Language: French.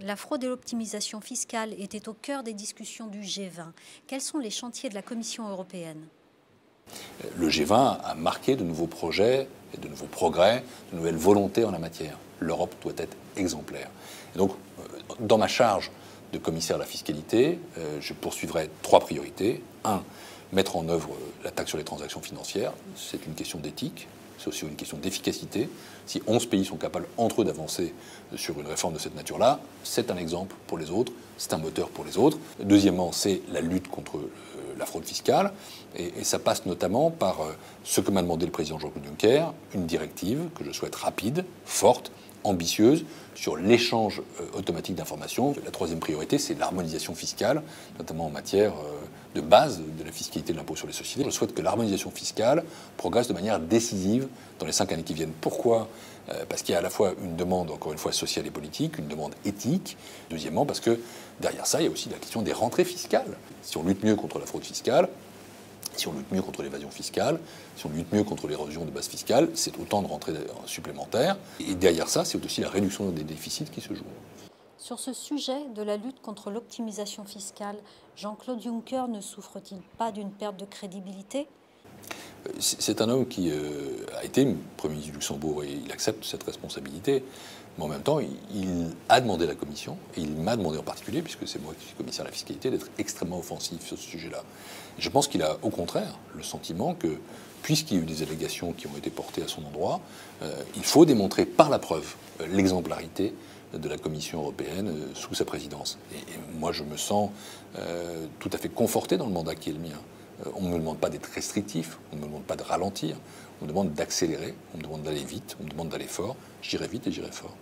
La fraude et l'optimisation fiscale étaient au cœur des discussions du G20. Quels sont les chantiers de la Commission européenne? Le G20 a marqué de nouveaux projets, et de nouveaux progrès, de nouvelles volontés en la matière. L'Europe doit être exemplaire. Et donc, dans ma charge de commissaire à la fiscalité, je poursuivrai trois priorités. Un, mettre en œuvre la taxe sur les transactions financières. C'est une question d'éthique. C'est aussi une question d'efficacité. Si 11 pays sont capables entre eux d'avancer sur une réforme de cette nature-là, c'est un exemple pour les autres, c'est un moteur pour les autres. Deuxièmement, c'est la lutte contre la fraude fiscale. Et ça passe notamment par ce que m'a demandé le président Jean-Claude Juncker, une directive que je souhaite rapide, forte, ambitieuse, sur l'échange automatique d'informations. La troisième priorité, c'est l'harmonisation fiscale, notamment en matière de base de la fiscalité de l'impôt sur les sociétés. Je souhaite que l'harmonisation fiscale progresse de manière décisive dans les 5 années qui viennent. Pourquoi ? Parce qu'il y a à la fois une demande, encore une fois, sociale et politique, une demande éthique. Deuxièmement, parce que derrière ça, il y a aussi la question des rentrées fiscales. Si on lutte mieux contre la fraude fiscale, si on lutte mieux contre l'évasion fiscale, si on lutte mieux contre l'érosion de base fiscale, c'est autant de rentrées supplémentaires. Et derrière ça, c'est aussi la réduction des déficits qui se joue. Sur ce sujet de la lutte contre l'optimisation fiscale, Jean-Claude Juncker ne souffre-t-il pas d'une perte de crédibilité ? C'est un homme qui a été Premier ministre du Luxembourg et il accepte cette responsabilité. Mais en même temps, il a demandé à la Commission, et il m'a demandé en particulier, puisque c'est moi qui suis commissaire à la fiscalité, d'être extrêmement offensif sur ce sujet-là. Je pense qu'il a au contraire le sentiment que, puisqu'il y a eu des allégations qui ont été portées à son endroit, il faut démontrer par la preuve l'exemplarité de la Commission européenne sous sa présidence. Et moi, je me sens tout à fait conforté dans le mandat qui est le mien. On ne me demande pas d'être restrictif, on ne me demande pas de ralentir, on me demande d'accélérer, on me demande d'aller vite, on me demande d'aller fort. J'irai vite et j'irai fort.